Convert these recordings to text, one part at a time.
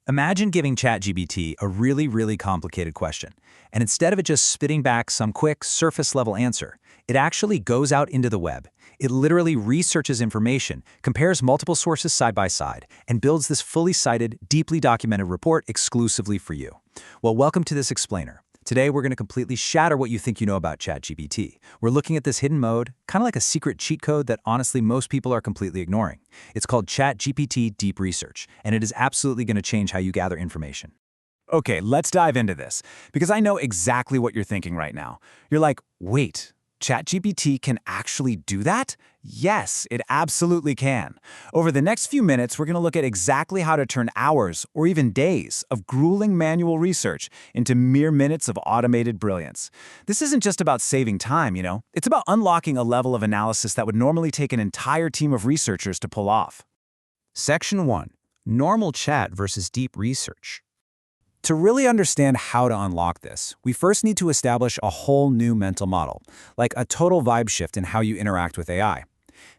Imagine giving ChatGPT a really complicated question, and instead of it just spitting back some quick surface-level answer, it actually goes out into the web. It literally researches information, compares multiple sources side by side, and builds this fully cited, deeply documented report exclusively for you. Well, welcome to this explainer. Today, we're going to completely shatter what you think you know about ChatGPT. We're looking at this hidden mode, kind of like a secret cheat code that honestly most people are completely ignoring. It's called ChatGPT Deep Research, and it is absolutely going to change how you gather information. Okay, let's dive into this, because I know exactly what you're thinking right now. You're like, wait, ChatGPT can actually do that? Yes, it absolutely can. Over the next few minutes, we're going to look at exactly how to turn hours, or even days, of grueling manual research into mere minutes of automated brilliance. This isn't just about saving time, It's about unlocking a level of analysis that would normally take an entire team of researchers to pull off. Section 1. Normal chat versus deep research. To really understand how to unlock this, we first need to establish a whole new mental model, like a total vibe shift in how you interact with AI.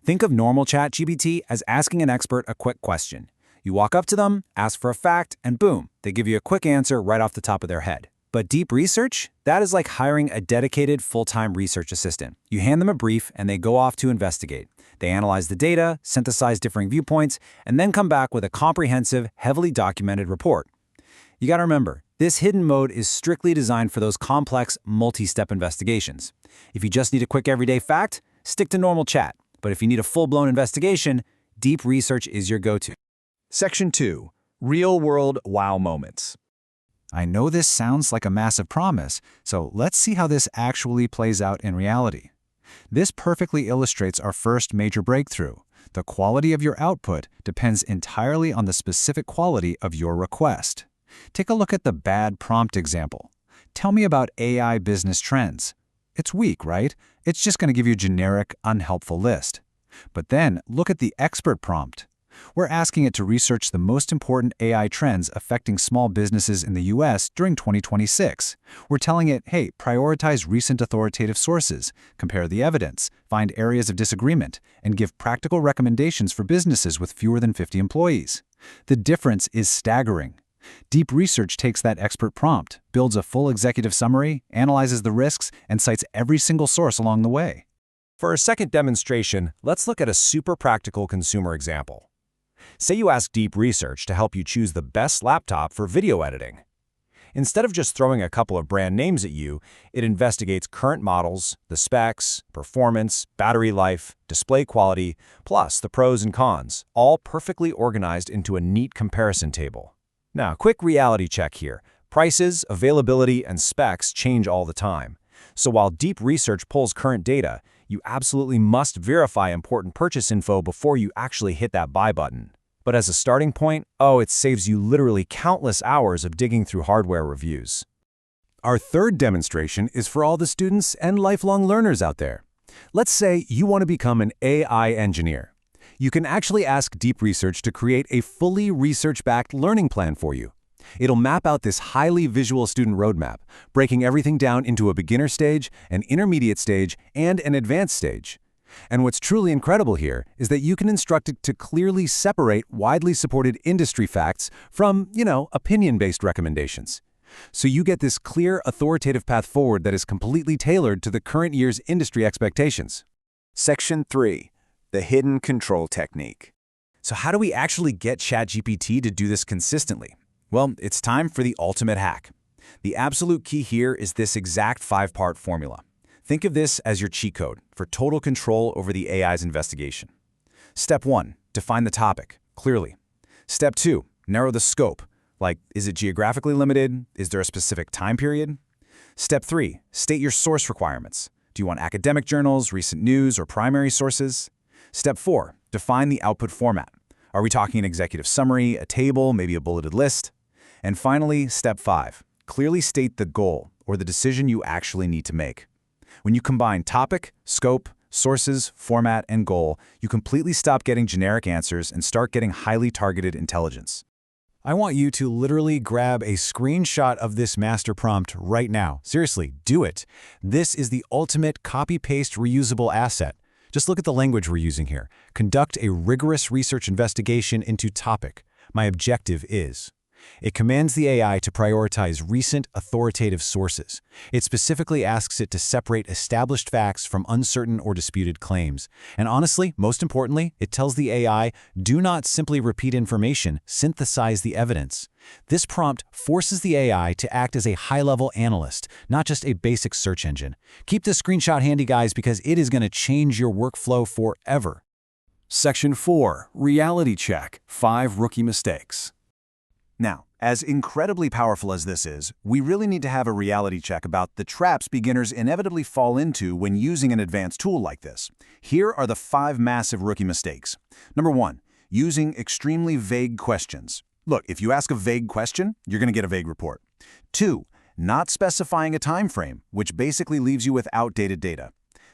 Think of normal ChatGPT as asking an expert a quick question. You walk up to them, ask for a fact, and boom, they give you a quick answer right off the top of their head. But deep research? That is like hiring a dedicated full-time research assistant. You hand them a brief and they go off to investigate. They analyze the data, synthesize differing viewpoints, and then come back with a comprehensive, heavily documented report. You gotta remember, this hidden mode is strictly designed for those complex, multi-step investigations. If you just need a quick everyday fact, stick to normal chat. But if you need a full-blown investigation, deep research is your go-to. Section 2. Real-world wow moments. I know this sounds like a massive promise, so let's see how this actually plays out in reality. This perfectly illustrates our first major breakthrough. The quality of your output depends entirely on the specific quality of your request. Take a look at the bad prompt example. Tell me about AI business trends. It's weak, right? It's just going to give you a generic, unhelpful list. But then look at the expert prompt. We're asking it to research the most important AI trends affecting small businesses in the US during 2026. We're telling it, hey, prioritize recent authoritative sources, compare the evidence, find areas of disagreement, and give practical recommendations for businesses with fewer than 50 employees. The difference is staggering. Deep research takes that expert prompt, builds a full executive summary, analyzes the risks, and cites every single source along the way. For our second demonstration, let's look at a super practical consumer example. Say you ask Deep Research to help you choose the best laptop for video editing. Instead of just throwing a couple of brand names at you, it investigates current models, the specs, performance, battery life, display quality, plus the pros and cons, all perfectly organized into a neat comparison table. Now, quick reality check here. Prices, availability, and specs change all the time. So while Deep Research pulls current data, you absolutely must verify important purchase info before you actually hit that buy button. But as a starting point, it saves you literally countless hours of digging through hardware reviews. Our third demonstration is for all the students and lifelong learners out there. Let's say you want to become an AI engineer. You can actually ask Deep Research to create a fully research-backed learning plan for you. It'll map out this highly visual student roadmap, breaking everything down into a beginner stage, an intermediate stage, and an advanced stage. And what's truly incredible here is that you can instruct it to clearly separate widely supported industry facts from, opinion-based recommendations. So you get this clear, authoritative path forward that is completely tailored to the current year's industry expectations. Section 3. The hidden control technique. So how do we actually get ChatGPT to do this consistently? Well, it's time for the ultimate hack. The absolute key here is this exact 5-part formula. Think of this as your cheat code for total control over the AI's investigation. Step 1. Define the topic clearly. Step 2. Narrow the scope. Like, is it geographically limited? Is there a specific time period? Step 3. State your source requirements. Do you want academic journals, recent news, or primary sources? Step 4. Define the output format. Are we talking an executive summary, a table, maybe a bulleted list? And finally, Step 5. Clearly state the goal or the decision you actually need to make. When you combine topic, scope, sources, format, and goal, you completely stop getting generic answers and start getting highly targeted intelligence. I want you to literally grab a screenshot of this master prompt right now. Seriously, do it. This is the ultimate copy-paste reusable asset. Just look at the language we're using here. Conduct a rigorous research investigation into topic. My objective is. It commands the AI to prioritize recent, authoritative sources. It specifically asks it to separate established facts from uncertain or disputed claims. And honestly, most importantly, it tells the AI, do not simply repeat information, synthesize the evidence. This prompt forces the AI to act as a high-level analyst, not just a basic search engine. Keep this screenshot handy, guys, because it is going to change your workflow forever. Section 4. Reality Check. 5 Rookie Mistakes. Now, as incredibly powerful as this is, we really need to have a reality check about the traps beginners inevitably fall into when using an advanced tool like this. Here are the 5 massive rookie mistakes. Number 1, using extremely vague questions. Look, if you ask a vague question, you're going to get a vague report. 2, not specifying a time frame, which basically leaves you with outdated data.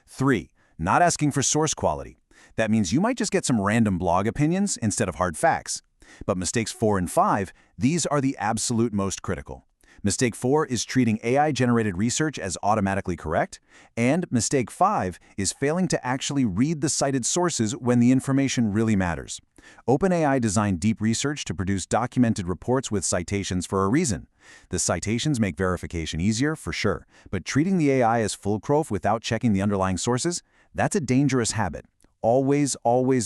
3, not asking for source quality. That means you might just get some random blog opinions instead of hard facts. But mistakes 4 and 5, these are the absolute most critical. Mistake 4 is treating AI-generated research as automatically correct, and mistake 5 is failing to actually read the cited sources when the information really matters. OpenAI designed deep research to produce documented reports with citations for a reason. The citations make verification easier, for sure, but treating the AI as foolproof without checking the underlying sources, that's a dangerous habit. Always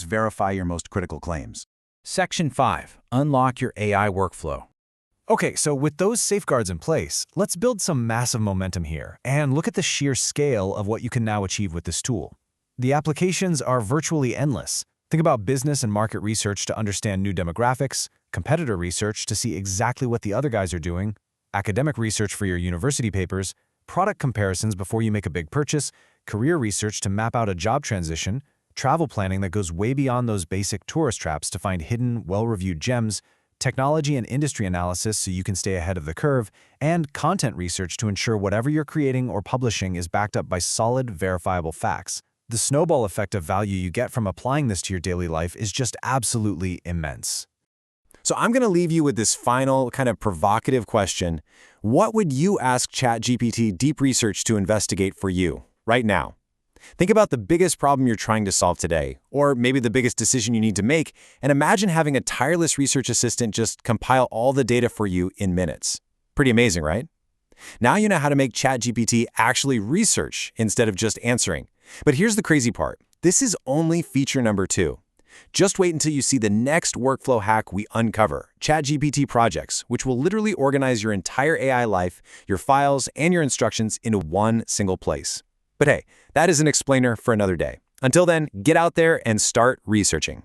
verify your most critical claims. Section 5. Unlock your AI workflow. Okay, so with those safeguards in place, let's build some massive momentum here and look at the sheer scale of what you can now achieve with this tool. The applications are virtually endless. Think about business and market research to understand new demographics, competitor research to see exactly what the other guys are doing, academic research for your university papers, product comparisons before you make a big purchase, career research to map out a job transition, travel planning that goes way beyond those basic tourist traps to find hidden, well-reviewed gems, technology and industry analysis so you can stay ahead of the curve, and content research to ensure whatever you're creating or publishing is backed up by solid, verifiable facts. The snowball effect of value you get from applying this to your daily life is just absolutely immense. So I'm going to leave you with this final kind of provocative question. What would you ask ChatGPT Deep Research to investigate for you right now? Think about the biggest problem you're trying to solve today, or maybe the biggest decision you need to make, and imagine having a tireless research assistant just compile all the data for you in minutes. Pretty amazing, right? Now you know how to make ChatGPT actually research instead of just answering. But here's the crazy part. This is only feature number 2. Just wait until you see the next workflow hack we uncover, ChatGPT projects, which will literally organize your entire AI life, your files, and your instructions into one single place. But hey, that is an explainer for another day. Until then, get out there and start researching.